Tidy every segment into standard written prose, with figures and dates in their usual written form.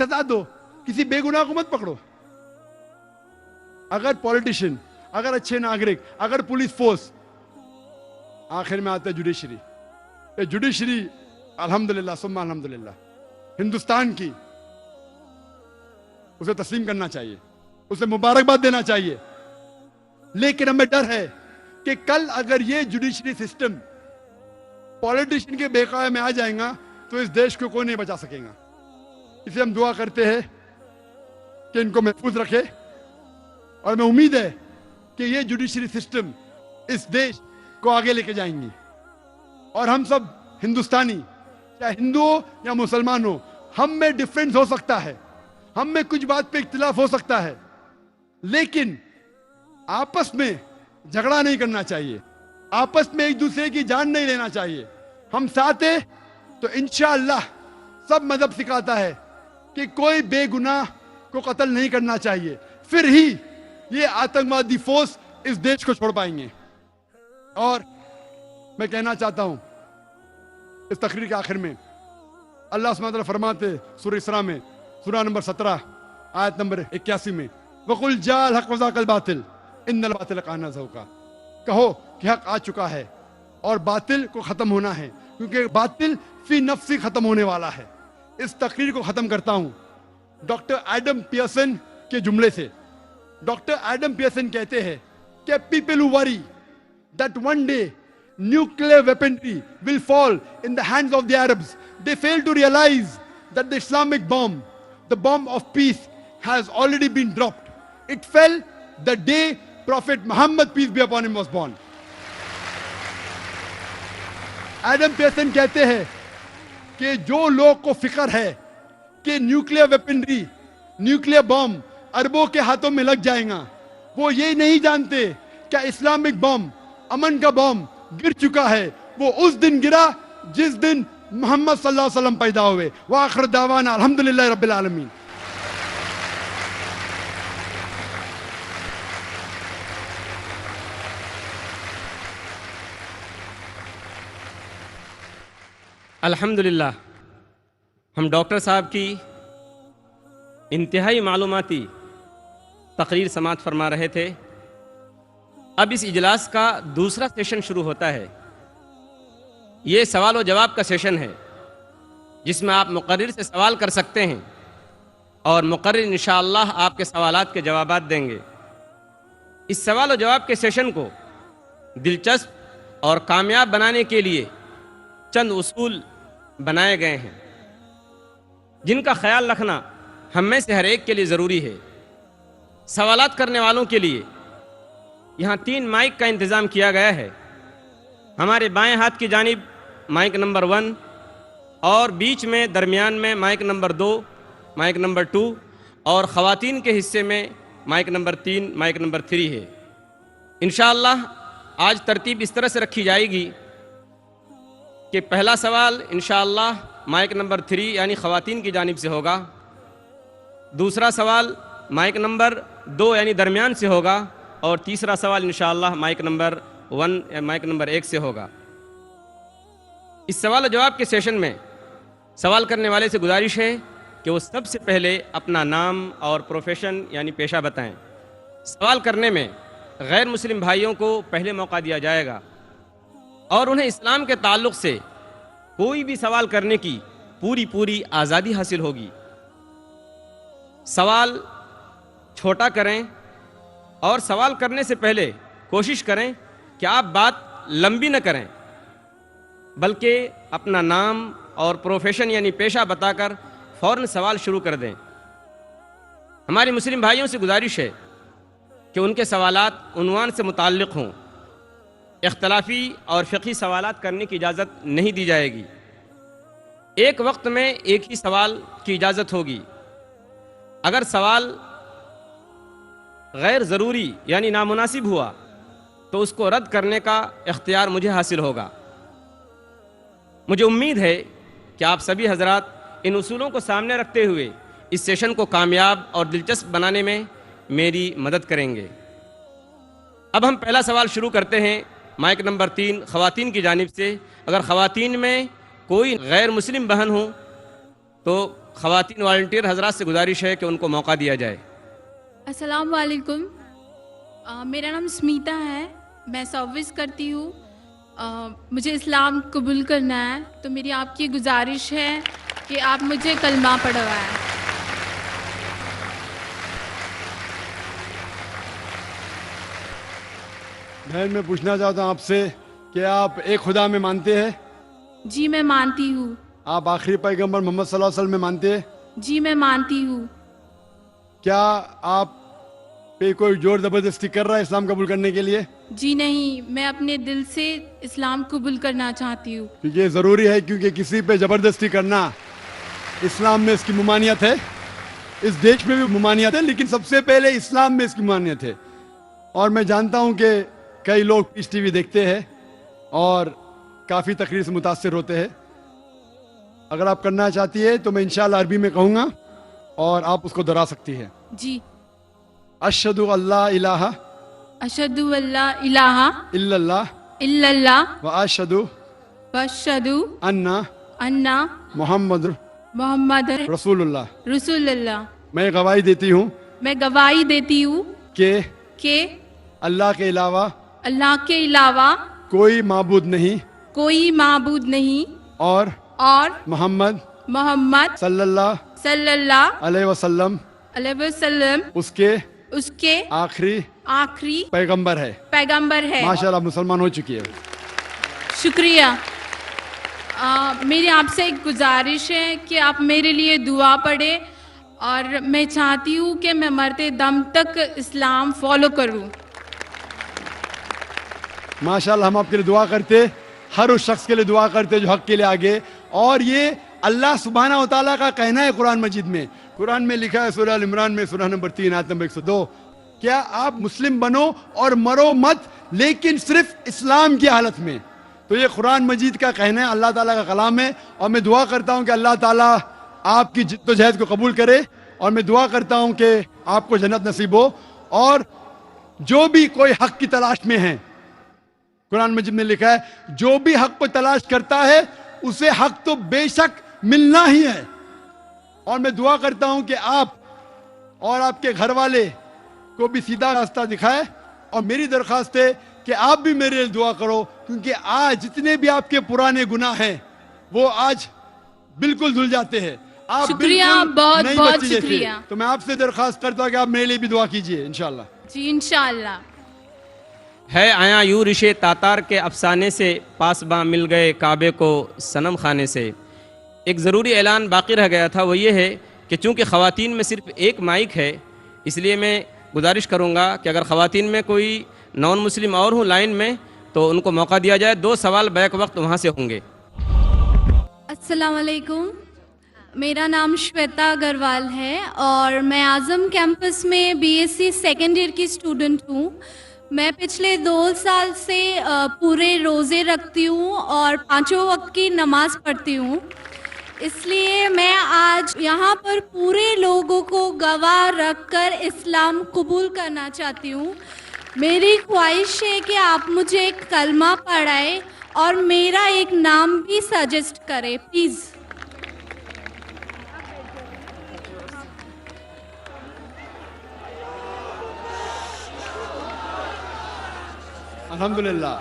सजा दो, किसी बेगुनाह को मत पकड़ो। अगर पॉलिटिशियन, अगर अच्छे नागरिक, अगर पुलिस फोर्स, आखिर में आता है जुडिशरी। ये जुडिशरी अल्हम्दुलिल्लाह सुम्मा अल्हम्दुलिल्लाह हिंदुस्तान की, उसे तस्लीम करना चाहिए, उसे मुबारकबाद देना चाहिए। लेकिन हमें डर है कि कल अगर ये जुडिशरी सिस्टम पॉलिटिशियन के बेकाया में आ जाएगा तो इस देश को कोई नहीं बचा सकेगा। इसे हम दुआ करते हैं कि इनको महफूज रखे, और मैं उम्मीद है कि ये जुडिशरी सिस्टम इस देश को आगे लेके जाएंगी। और हम सब हिंदुस्तानी, चाहे हिंदू हो या मुसलमान हो, हम में डिफरेंस हो सकता है, हम में कुछ बात पे इख्तिलाफ हो सकता है, लेकिन आपस में झगड़ा नहीं करना चाहिए, आपस में एक दूसरे की जान नहीं लेना चाहिए। हम साथ हैं तो इंशाअल्लाह सब मजहब सिखाता है कि कोई बेगुनाह को कत्ल नहीं करना चाहिए, फिर ही ये आतंकवादी फोर्स इस देश को छोड़ पाएंगे। और मैं कहना चाहता हूं इस तकरीर के आखिर में, अल्लाह सुब्हानहू व तआला फरमाते सूरह इसरा में, सूरह नंबर 17 आयत नंबर 81 में, वकुल जाल हक वज़ाकल बातिल इन्नल बातिल काना ज़हूका, कहो कि हक आ चुका है और बातिल को खत्म होना है, क्योंकि बातिल फी नफ्सी खत्म होने वाला है। इस तकरीर को खत्म करता हूं डॉक्टर एडम पियर्सन के जुमले से। डॉक्टर एडम पियर्सन कहते हैं कि people who worry that one day nuclear weaponry will fall in the hands of the Arabs, they fail to realize that the Islamic bomb, the bomb of peace, has already been dropped. It fell the day Prophet Muhammad, peace be upon him, was born. Adam Pearson कहते हैं कि जो लोग को फिक्र है कि nuclear weaponry, nuclear bomb अरबों के हाथों में लग जाएगा, वो ये नहीं जानते क्या इस्लामिक बॉम्ब, अमन का बॉम्ब गिर चुका है। वो उस दिन गिरा जिस दिन मोहम्मद सल्लल्लाहु अलैहि वसल्लम पैदा हुए। व आखिर दावाना अल्हम्दुलिल्लाह रब्बिल आलमीन। अल्हम्दुलिल्लाह, हम डॉक्टर साहब की इंतहाई मालूमाती तकरीर समाअत फरमा रहे थे। अब इस इजलास का दूसरा सेशन शुरू होता है। ये सवाल व जवाब का सेशन है जिसमें आप मुकर्रिर से सवाल कर सकते हैं और मुकर्रिर इंशाअल्लाह आपके सवालात के जवाबात देंगे। इस सवाल व जवाब के सेशन को दिलचस्प और कामयाब बनाने के लिए चंद उसूल बनाए गए हैं जिनका ख्याल रखना हम में से हर एक के लिए ज़रूरी है। सवालात करने वालों के लिए यहाँ 3 माइक का इंतज़ाम किया गया है। हमारे बाएं हाथ की जानिब माइक नंबर 1 और बीच में दरमियान में माइक नंबर 2, माइक नंबर 2 और ख़वातीन के हिस्से में माइक नंबर 3, माइक नंबर 3 है। इंशाअल्लाह आज तरतीब इस तरह से रखी जाएगी कि पहला सवाल इंशाअल्लाह माइक नंबर 3 यानी ख़वातीन की जानिब से होगा, दूसरा सवाल माइक नंबर 2 यानी दरमियान से होगा, और तीसरा सवाल इंशाअल्लाह माइक नंबर 1 या माइक नंबर 1 से होगा। इस सवाल जवाब के सेशन में सवाल करने वाले से गुजारिश है कि वो सबसे पहले अपना नाम और प्रोफेशन यानी पेशा बताएं। सवाल करने में गैर मुस्लिम भाइयों को पहले मौका दिया जाएगा और उन्हें इस्लाम के ताल्लुक़ से कोई भी सवाल करने की पूरी आज़ादी हासिल होगी। सवाल छोटा करें और सवाल करने से पहले कोशिश करें कि आप बात लंबी न करें, बल्कि अपना नाम और प्रोफेशन यानी पेशा बताकर फ़ौरन सवाल शुरू कर दें। हमारे मुस्लिम भाइयों से गुजारिश है कि उनके सवालात उन्वान से मुताल्लिक़ हों। इख्तलाफी और फ़िक़ही सवालात करने की इजाज़त नहीं दी जाएगी। एक वक्त में एक ही सवाल की इजाज़त होगी। अगर सवाल गैर ज़रूरी यानी नामुनासिब हुआ तो उसको रद्द करने का इख्तियार मुझे हासिल होगा। मुझे उम्मीद है कि आप सभी हजरात इन उसूलों को सामने रखते हुए इस सेशन को कामयाब और दिलचस्प बनाने में मेरी मदद करेंगे। अब हम पहला सवाल शुरू करते हैं माइक नंबर 3 ख़वातीन की जानिब से। अगर ख़वातीन में कोई गैर मुस्लिम बहन हो तो خواتین والنٹیئر حضرات سے گزارش ہے کہ ان کو موقع دیا جائے. السلام علیکم. میرا نام سمیتا ہے, میں سروس کرتی ہوں. مجھے اسلام قبول کرنا ہے, تو میری آپ کی گزارش ہے کہ آپ مجھے کلمہ پڑھوائیں. بہن میں پوچھنا چاہتا ہوں آپ سے کہ آپ ایک خدا میں مانتے ہیں؟ جی میں مانتی ہوں. آپ آخری پیغمبر محمد صلی اللہ علیہ وسلم میں مانتے ہیں؟ جی میں مانتی ہوں. کیا آپ پہ کوئی زور زبردستی کر رہا ہے اسلام قبول کرنے کے لیے؟ جی نہیں, میں اپنے دل سے اسلام قبول کرنا چاہتی ہوں. کیونکہ یہ ضروری ہے, کیونکہ کسی پہ زبردستی کرنا اسلام میں اس کی ممانعت ہے. اس دیش میں بھی ممانعت ہے, لیکن سب سے پہلے اسلام میں اس کی ممانعت ہے. اور میں جانتا ہوں کہ کئی لوگ پیس ٹی وی دیکھتے ہیں اور کافی تقریر سے متاثر ہوتے ہیں. اگر آپ کرنا چاہتی ہے تو میں انشاءاللہ عربی میں کہوں گا اور آپ اس کو دہرا سکتی ہے. جی. اشہد اللہ الہ اشہد اللہ الہ الا اللہ الا اللہ و اشہد واشہد ان ان محمد محمد رسول اللہ. رسول اللہ. میں گواہی دیتی ہوں میں گواہی دیتی ہوں کہ اللہ کے علاوہ اللہ کے علاوہ کوئی معبود نہیں کوئی معبود نہیں اور محمد محمد صلی اللہ صلی اللہ علیہ وسلم علیہ وسلم اس کے آخری پیغمبر ہے. پیغمبر ہے. ماشاءاللہ مسلمان ہو چکی ہے. شکریہ. میری آپ سے ایک گزارش ہے کہ آپ میرے لیے دعا پڑھیں, اور میں چاہتی ہوں کہ میں مرتے دم تک اسلام فالو کروں. ماشاءاللہ ہم آپ کے لیے دعا کرتے, ہر اس شخص کے لیے دعا کرتے جو حق کے لیے آگے. اور یہ اللہ سبحانہ و تعالیٰ کا کہنا ہے قرآن مجید میں. قرآن میں لکھا ہے سورہ عمران میں سورہ نمبر 3 آیت نمبر 102, کیا آپ مسلم بنو اور مرو مت, لیکن صرف اسلام کی حالت میں. تو یہ قرآن مجید کا کہنا ہے, اللہ تعالیٰ کا کلام ہے. اور میں دعا کرتا ہوں کہ اللہ تعالیٰ آپ کی جد و جہد کو قبول کرے, اور میں دعا کرتا ہوں کہ آپ کو جنت نصیب ہو. اور جو بھی کوئی حق کی تلاش میں ہے, قرآن مجید میں لکھا ہے جو بھی حق کو تلاش کرتا ہے اسے حق تو بے شک ملنا ہی ہے. اور میں دعا کرتا ہوں کہ آپ اور آپ کے گھر والے کو بھی سیدھا راستہ دکھائے. اور میری درخواست ہے کہ آپ بھی میرے لیے دعا کرو, کیونکہ آج جتنے بھی آپ کے پرانے گناہ ہیں وہ آج بالکل دھل جاتے ہیں. آپ شکریہ, بالکل بہت نئی بہت بچی جیسے. شکریہ. تو میں آپ سے درخواست کرتا ہوں کہ آپ میرے لیے بھی دعا کیجئے انشاءاللہ. جی انشاءاللہ. ہے آیا یوں رشے تاتار کے افسانے سے, پاس باں مل گئے کعبے کو صنم خانے سے. ایک ضروری اعلان باقی رہ گیا تھا, وہ یہ ہے کہ چونکہ خواتین میں صرف ایک مائک ہے, اس لیے میں گزارش کروں گا کہ اگر خواتین میں کوئی نان مسلم اور ہوں لائن میں تو ان کو موقع دیا جائے. 2 سوال بیک وقت وہاں سے ہوں گے. السلام علیکم. میرا نام شویتا اگروال ہے اور میں اعظم کیمپس میں B S C second year کی اسٹوڈنٹ ہوں. میں پچھلے 2 سال سے پورے روزے رکھتی ہوں اور 5 وقت کی نماز پڑھتی ہوں. اس لیے میں آج یہاں پر پورے لوگوں کو گواہ رکھ کر اسلام قبول کرنا چاہتی ہوں. میری خواہش ہے کہ آپ مجھے ایک کلمہ پڑھائیں اور میرا ایک نام بھی سجیسٹ کریں پلیز. الحمدللہ.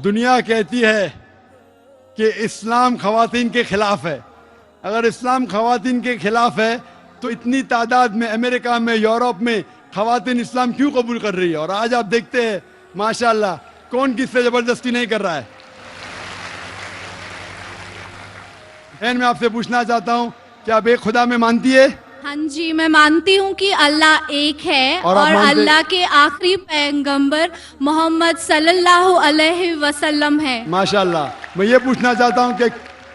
دنیا کہتی ہے کہ اسلام خواتین کے خلاف ہے. اگر اسلام خواتین کے خلاف ہے تو اتنی تعداد میں امریکہ میں یورپ میں خواتین اسلام کیوں قبول کر رہی ہے؟ اور آج آپ دیکھتے ہیں ماشاءاللہ کون کس سے زبردستی نہیں کر رہا ہے. میں آپ سے پوچھنا چاہتا ہوں کہ آپ ایک خدا میں مانتی ہے؟ ہاں جی میں مانتی ہوں کہ اللہ ایک ہے اور آپ اور مانتے- اللہ کے آخری پیغمبر محمد صلی اللہ علیہ وسلم ہے. ماشاءاللہ. میں یہ پوچھنا چاہتا ہوں کہ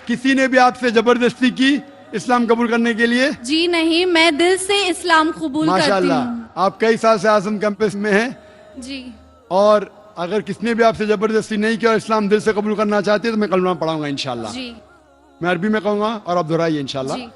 کسی نے بھی آپ سے زبردستی کی اسلام قبول کرنے کے لیے؟ جی نہیں, میں دل سے اسلام قبول کرتی ماشاءاللہ. ہوں. آپ کئی سال سے اعظم کیمپس میں ہیں, جی اور اگر کس نے بھی آپ سے زبردستی نہیں کیا اور اسلام دل سے قبول کرنا چاہتے ہیں تو میں کلمہ پڑھاؤں گا انشاءاللہ. جی میں عربی میں کہوں گا اور آپ دہرائیے انشاءاللہ. جی.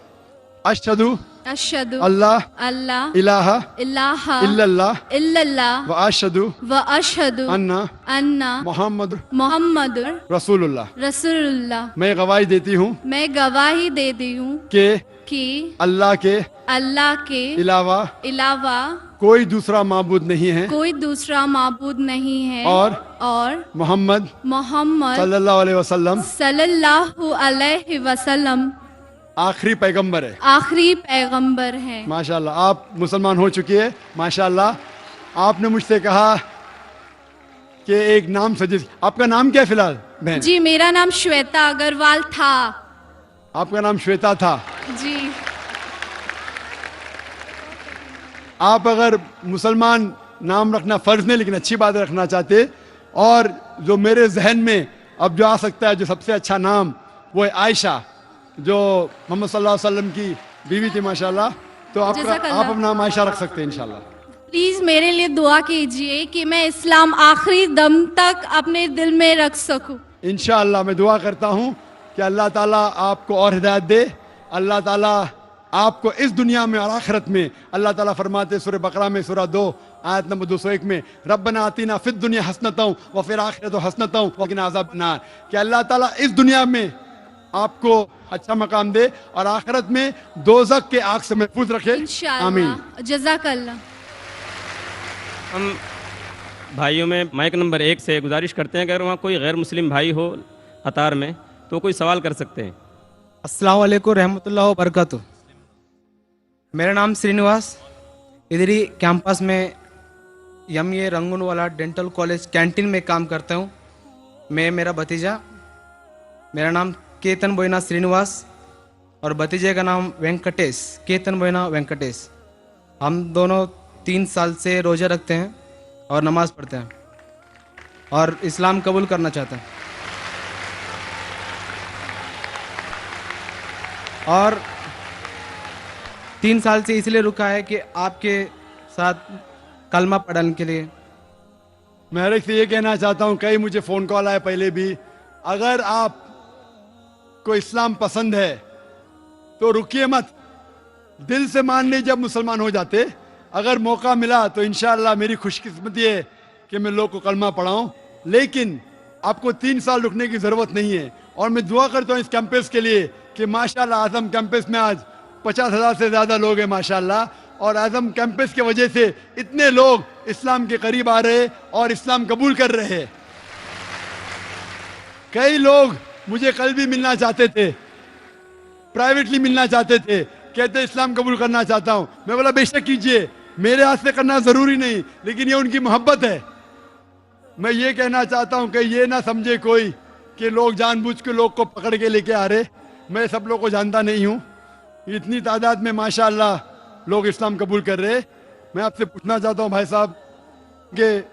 अशहदु अशहदु अल्लाह अल्लाह इलाहा इलाहा इल्लल्लाह इल्लल्लाह व अशहदु व अशहदु अन्ना अन्ना मोहम्मद मोहम्मद रसूलुल्लाह। रसूलुल्लाह। मैं गवाही देती हूँ मैं गवाही देती हूँ कि अल्लाह के अल्लाह के अलावा अलावा कोई दूसरा माबूद नहीं है कोई दूसरा माबूद नहीं है और मोहम्मद मोहम्मद सल्लल्लाहु अलैहि वसल्लम सल्लल्लाहु अलैहि वसल्लम आखिरी पैगंबर है। आखिरी पैगंबर है। माशाल्लाह, आप मुसलमान हो चुकी है। माशाल्लाह, आपने मुझसे कहा कि एक नाम सजेस्ट, आपका नाम क्या है फिलहाल बहन? जी मेरा नाम श्वेता अग्रवाल था। आपका नाम श्वेता था। जी आप अगर मुसलमान नाम रखना फर्ज नहीं लेकिन अच्छी बात रखना चाहते, और जो मेरे जहन में अब जो आ सकता है जो सबसे अच्छा नाम वो है आयशा, जो मोहम्मद सल्लल्लाहु अलैहि वसल्लम की बीवी थी माशाल्लाह। तो आप अपना नाम आयशा रख सकते हैं इंशाल्लाह। प्लीज मेरे लिए दुआ कीजिए कि मैं इस्लाम आखिरी दम तक अपने दिल में रख सकूं। इंशाअल्लाह मैं दुआ करता हूँ कि अल्लाह ताला आपको और हिदायत दे। अल्लाह ताला आपको इस दुनिया में और आखिरत में, अल्लाह ताला फरमाते सूरह बकरा में सूरह 2 आयत नंबर 201 में, रब्बना आतीना फिद दुनिया हसनतों व फिल आखिरत हसनतों व क़िना अज़ाबन्नार, कि अल्लाह ताला इस दुनिया में आपको अच्छा मकाम दे और आखिरत में दोज़ख के आग से महफूज रखे। आमीन। इंशाअल्लाह। जज़ाकल्लाह। हम भाइयों में माइक नंबर 1 से गुजारिश करते हैं कि अगर वहाँ कोई गैर मुस्लिम भाई हो कतार में तो कोई सवाल कर सकते हैं। अस्सलाम वालेकुम रहमतुल्लाहि व बरकातुहू। मेरा नाम श्रीनिवास, इधर ही कैंपस में MA Rangoonwala dental college canteen में काम करता हूँ। मैं, मेरा भतीजा, मेरा नाम केतन बोइना श्रीनिवास और भतीजे का नाम वेंकटेश, केतन बोइना वेंकटेश। हम दोनों 3 साल से रोज़ा रखते हैं और नमाज़ पढ़ते हैं और इस्लाम कबूल करना चाहते हैं। और 3 साल से इसलिए रुका है कि आपके साथ कलमा पढ़ने के लिए। मैं हर एक से ये कहना चाहता हूँ, कई मुझे फ़ोन कॉल आए पहले भी, अगर आप को इस्लाम पसंद है तो रुकिए मत, दिल से मान लीजिए, जब मुसलमान हो जाते। अगर मौका मिला तो इंशाअल्लाह मेरी खुशकिस्मती है कि मैं लोग को कलमा पढ़ाऊँ, लेकिन आपको 3 साल रुकने की ज़रूरत नहीं है। और मैं दुआ करता हूँ इस कैंपस के लिए कि माशाल्लाह आज़म कैंपस में आज 50,000 से ज़्यादा लोग हैं माशाल्लाह, और आज़म कैंपस की वजह से इतने लोग इस्लाम के करीब आ रहे और इस्लाम कबूल कर रहे हैं। कई लोग मुझे कल भी मिलना चाहते थे, प्राइवेटली मिलना चाहते थे, कहते इस्लाम कबूल करना चाहता हूँ। मैं बोला बेशक कीजिए, मेरे हाथ से करना ज़रूरी नहीं, लेकिन ये उनकी मोहब्बत है। मैं ये कहना चाहता हूँ कि ये ना समझे कोई कि लोग जानबूझ के लोग को पकड़ के लेके आ रहे। मैं सब लोग को जानता नहीं हूँ, इतनी तादाद में माशाअल्लाह लोग इस्लाम कबूल कर रहे। मैं आपसे पूछना चाहता हूँ भाई साहब कि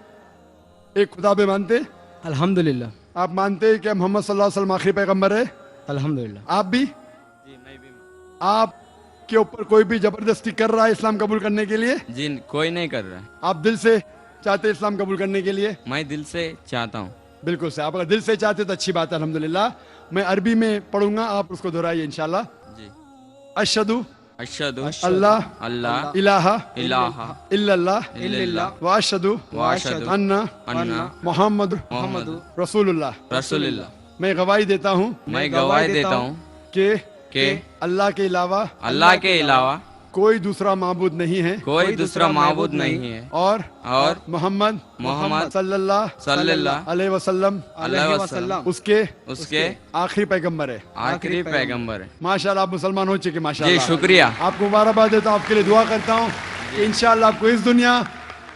एक खुदा पे मानते? अल्हम्दुलिल्लाह। आप मानते हैं कि मोहम्मद सल्लल्लाहु अलैहि वसल्लम आखिरी पैगंबर है? अल्हम्दुलिल्लाह। आप भी? जी मैं भी। आपके ऊपर कोई भी जबरदस्ती कर रहा है इस्लाम कबूल करने के लिए? जी कोई नहीं कर रहा है। आप दिल से चाहते इस्लाम कबूल करने के लिए? मैं दिल से चाहता हूँ। बिल्कुल से, आप अगर दिल से चाहते तो अच्छी बात है, अल्हम्दुलिल्लाह। मैं अरबी में पढ़ूंगा, आप उसको दोहराइए इंशाल्लाह। जी। अशहदु अशहदु अल्लाह अल्लाह इलाहा इलाहा इल्लल्लाह इल्लल्लाह व अशहदु वाशहदु अन्ना अन्ना मोहम्मद मोहम्मद रसूलुल्लाह। रसूलुल्लाह। मैं गवाही देता हूँ मैं गवाही देता हूँ कि अल्लाह के अलावा अल्लाह के अलावा कोई दूसरा माबूद नहीं है कोई दूसरा माबूद नहीं है और मोहम्मद मोहम्मद सल्लल्लाहु अलैहि वसल्लम उसके आखिरी पैगंबर है, आखिरी पैगंबर है। माशाल्लाह आप मुसलमान हो चुके जी माशाल्लाह। शुक्रिया। आपको मुबारकबाद देता हूँ, आपके लिए दुआ करता हूँ कि इंशाअल्लाह आपको इस दुनिया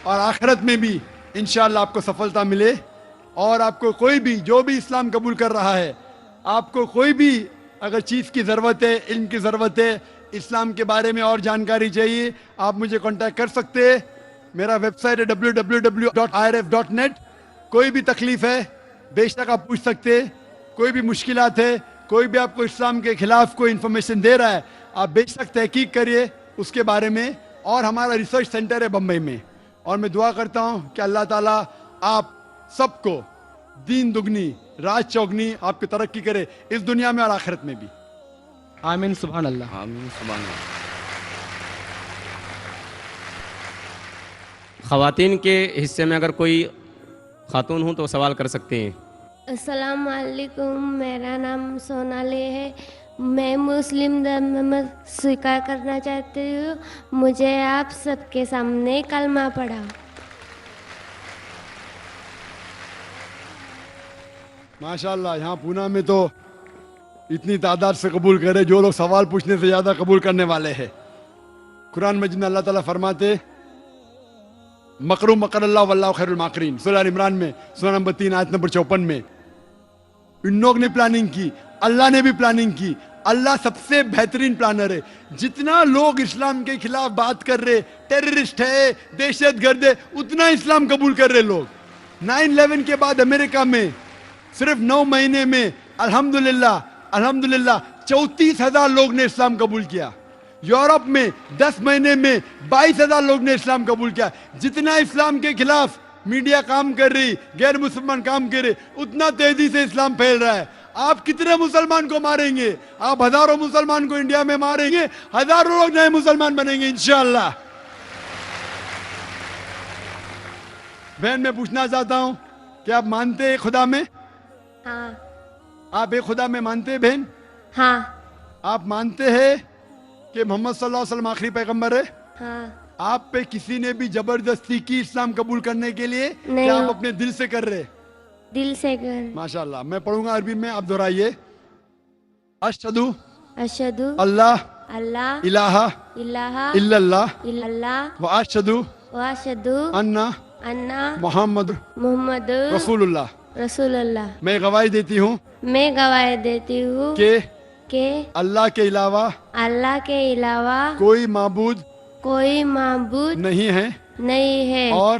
और आखिरत में भी इंशाअल्लाह आपको सफलता मिले। और आपको कोई भी जो भी इस्लाम कबूल कर रहा है, आपको कोई भी अगर चीज़ की ज़रूरत है, इल्म की ज़रूरत है, इस्लाम के बारे में और जानकारी चाहिए, आप मुझे कांटेक्ट कर सकते हैं। मेरा वेबसाइट है www.irf.net। कोई भी तकलीफ़ है बेशक आप पूछ सकते हैं, कोई भी मुश्किलात है, कोई भी आपको इस्लाम के ख़िलाफ़ कोई इन्फॉर्मेशन दे रहा है, आप बेशक तहकीक करिए उसके बारे में। और हमारा रिसर्च सेंटर है बम्बई में। और मैं दुआ करता हूँ कि अल्लाह ताला आप सबको दीन दुगनी रात चौगनी आपकी तरक्की करे, इस दुनिया में और आखिरत में भी। आमीन सुभान अल्लाह। आमीन सुभान अल्लाह। ख़वातीन के हिस्से में अगर कोई खातून हो तो सवाल कर सकते हैं। अस्सलाम वालेकुम, मेरा नाम सोनाली है। मैं मुस्लिम धर्म में स्वीकार करना चाहती हूँ। मुझे आप सबके सामने कलमा पढ़ाओ। माशाल्लाह, यहाँ पूना में तो इतनी तादाद से कबूल करे, जो लोग सवाल पूछने से ज़्यादा कबूल करने वाले हैं। कुरान मजीद में अल्लाह ताला फरमाते मकरू मकर अल्लाह वल्लाहु खैरुल माकरीन, सूरह इमरान में सूरह नंबर 3 आयत नंबर 54 में, इन लोग ने प्लानिंग की, अल्लाह ने भी प्लानिंग की। अल्लाह सबसे बेहतरीन प्लानर है। जितना लोग इस्लाम के खिलाफ बात कर रहे, टेररिस्ट है, दहशतगर्द है, उतना इस्लाम कबूल कर रहे लोग। 9/11 के बाद अमेरिका में सिर्फ 9 महीने में अल्हम्दुलिल्लाह 34,000 लोग ने इस्लाम कबूल किया। यूरोप में 10 महीने में 22,000 लोग ने इस्लाम कबूल किया। जितना इस्लाम के खिलाफ मीडिया काम कर रही, गैर मुसलमान काम कर रहे, उतना तेजी से इस्लाम फैल रहा है। आप कितने मुसलमान को मारेंगे? आप हजारों मुसलमान को इंडिया में मारेंगे, हजारों लोग नए मुसलमान बनेंगे इंशाअल्लाह। बहन, मैं पूछना चाहता हूं कि आप मानते हैं खुदा में? हाँ। आप एक खुदा में मानते हैं बहन? हाँ। आप मानते हैं कि मोहम्मद सल्लल्लाहु अलैहि वसल्लम आखिरी पैगंबर है? हाँ। आप पे किसी ने भी जबरदस्ती की इस्लाम कबूल करने के लिए? नहीं। क्या आप अपने दिल से कर रहे? दिल से कर। माशाल्लाह। मैं पढ़ूंगा अरबी में, आप दोहराइए। अशहदु अशहदु अल्लाह अल्लाह इलाहा इलाहा इल्लल्लाह इल्लल्लाह व अशहदु व अशहदु अन्ना अन्ना मोहम्मद मोहम्मद रसूलुल्लाह। रसूलुल्लाह। मैं गवाही देती हूँ मैं गवाही देती हूँ कि अल्लाह के अलावा कोई माबूद माबूद नहीं है और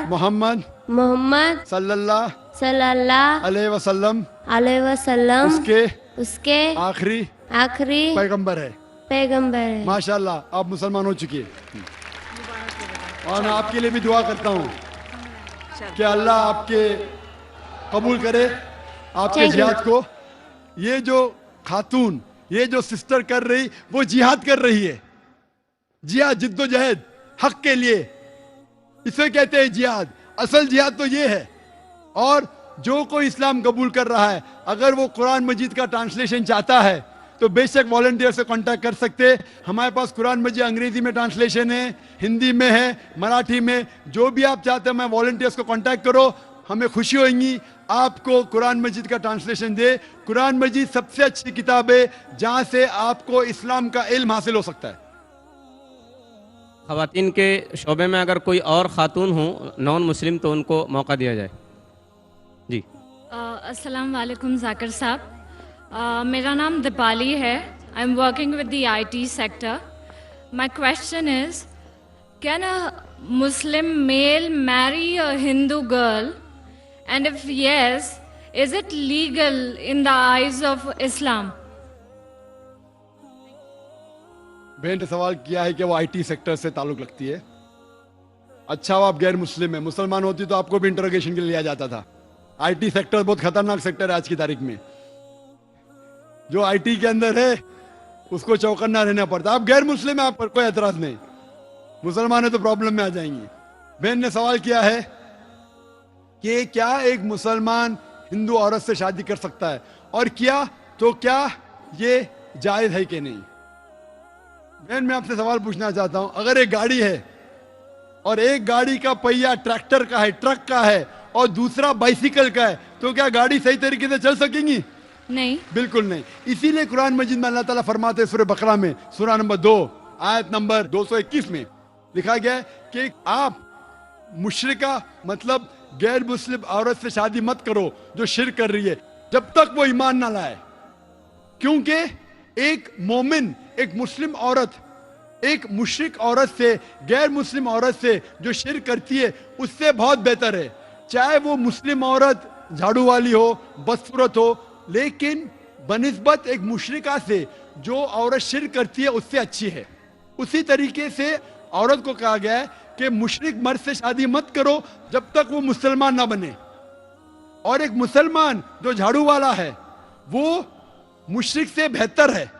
मोहम्मद सल्लल्लाहु अलैहि वसल्लम उसके आखिरी पैगंबर है। पैगंबर है। माशाल्लाह, आप मुसलमान हो चुकी है। और मैं आपके लिए भी दुआ करता हूँ कि अल्लाह आपके कबूल करे आपके जिहाद को। ये जो खातून, ये जो सिस्टर कर रही, वो जिहाद कर रही है। जिहाद, जिद्दोजहद हक के लिए, इसे कहते हैं जिहाद। असल जिहाद तो ये है। और जो कोई इस्लाम कबूल कर रहा है, अगर वो कुरान मजीद का ट्रांसलेशन चाहता है तो बेशक वॉलंटियर से कांटेक्ट कर सकते। हमारे पास कुरान मजीद अंग्रेजी में ट्रांसलेशन है, हिंदी में है, मराठी में, जो भी आप चाहते हैं। मैं वॉलंटियर्स को कांटेक्ट करो, हमें खुशी होगी आपको कुरान मजीद का ट्रांसलेशन दे। कुरान मजीद सबसे अच्छी किताब है जहां से आपको इस्लाम का इल्म हासिल हो सकता है। ख़वातीन के शोबे में अगर कोई और ख़ातून हो नॉन मुस्लिम तो उनको मौका दिया जाए। जी। अस्सलाम वालेकुम ज़ाकिर साहब, मेरा नाम दीपाली है। I am working with the IT sector. My question is, can a Muslim male marry a Hindu girl, and if yes, is it legal in the eyes of Islam? बहन ने सवाल किया है कि वो IT सेक्टर से ताल्लुक रखती है। अच्छा, वो आप गैर मुस्लिम है, मुसलमान होती तो आपको भी इंटरोगेशन के लिए लिया जाता था। IT सेक्टर बहुत खतरनाक सेक्टर है आज की तारीख में। जो IT के अंदर है उसको चौकन्ना रहना पड़ता। आप गैर मुस्लिम है, आप पर कोई एतराज नहीं, मुसलमान है तो प्रॉब्लम में आ जाएंगे। बहन ने सवाल किया है कि क्या एक मुसलमान हिंदू औरत से शादी कर सकता है, और क्या तो क्या ये जायज है कि नहीं। बहन, मैं आपसे सवाल पूछना चाहता हूं, अगर एक गाड़ी है और एक गाड़ी का पहिया ट्रैक्टर का है, ट्रक का है, और दूसरा बाइसिकल का है, तो क्या गाड़ी सही तरीके से चल सकेंगी? नहीं, बिल्कुल नहीं। इसीलिए कुरान मजीद में अल्लाह ताला फरमाते हैं सूरह बकरा में सूरह नंबर 2 आयत नंबर 221 में लिखा गया है कि आप मुशरिका मतलब गैर मुस्लिम औरत से शादी मत करो जो शिर्क कर रही है, जब तक वो ईमान ना लाए। क्योंकि एक मोमिन, एक मुस्लिम औरत, एक मुशरिक औरत से, गैर मुस्लिम औरत से जो शिर्क करती है उससे बहुत बेहतर है। चाहे वो मुस्लिम औरत झाड़ू वाली हो, बदसूरत हो, लेकिन बनिस्बत एक मुशरिका से जो औरत शिर्क करती है उससे अच्छी है। उसी तरीके से औरत को कहा गया है कि मुशरिक मर्द से शादी मत करो जब तक वो मुसलमान ना बने। और एक मुसलमान जो झाड़ू वाला है वो मुशरिक से बेहतर है,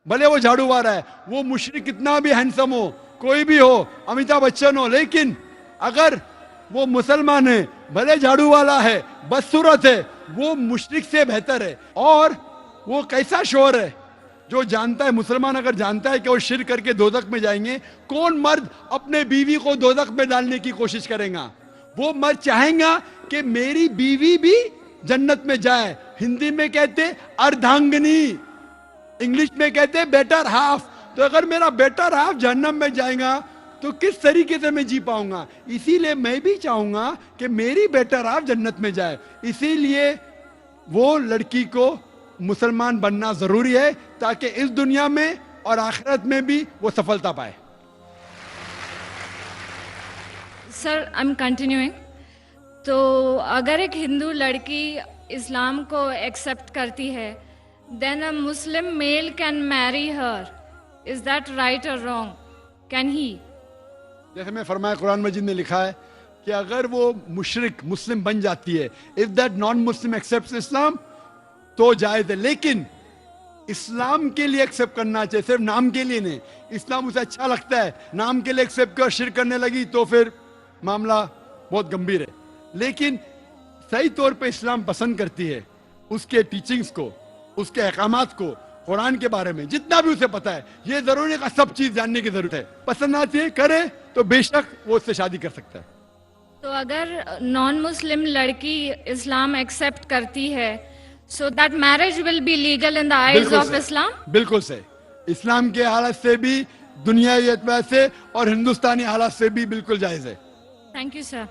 भले वो झाड़ू वाला है, वो मुशरिक कितना भी हैंडसम हो, कोई भी हो, अमिताभ बच्चन हो, लेकिन अगर वो मुसलमान है, भले झाड़ू वाला है, बदसूरत है, वो मुशरिक से बेहतर है। और वो कैसा शोर है जो जानता है, मुसलमान अगर जानता है कि वो शिर्क करके दोजख में जाएंगे, कौन मर्द अपने बीवी को दोजख में डालने की कोशिश करेगा? वो मर्द चाहेगा कि मेरी बीवी भी जन्नत में जाए। हिंदी में कहते अर्धांगिनी, इंग्लिश में कहते बेटर हाफ। तो अगर मेरा बेटर हाफ जहन्नम में जाएगा तो किस तरीके से मैं जी पाऊंगा? इसीलिए मैं भी चाहूंगा कि मेरी बेटर हाफ जन्नत में जाए। इसीलिए वो लड़की को मुसलमान बनना जरूरी है ताकि इस दुनिया में और आखिरत में भी वो सफलता पाए। Sir, I am continuing. तो अगर एक हिंदू लड़की इस्लाम को एक्सेप्ट करती है, then a Muslim male can marry her, is that right और रॉन्ग? Can he? जैसे मैं फरमाया, कुरान मजीद में लिखा है कि अगर वो मुशरिक मुस्लिम बन जाती है, if that non Muslim accepts Islam, तो जायज है। लेकिन इस्लाम के लिए एक्सेप्ट करना चाहिए, सिर्फ नाम के लिए नहीं। इस्लाम उसे अच्छा लगता है, नाम के लिए एक्सेप्ट कर शिर्क करने लगी तो फिर मामला बहुत गंभीर है। लेकिन सही तौर पे इस्लाम पसंद करती है उसके टीचिंग्स को, उसके अहकामात को, कुरान के बारे में जितना भी उसे पता है। ये जरूरी है, सब चीज जानने की जरूरत है। पसंद आती है, करे तो बेशक वो उससे शादी कर सकता है। तो अगर नॉन मुस्लिम लड़की इस्लाम एक्सेप्ट करती है, so that marriage will be legal in the eyes of Islam? बिल्कुल सही। इस्लाम के हालत से भी, दुनियावी एतबार से और हिंदुस्तानी हालत से भी बिल्कुल जायज है। Thank you sir.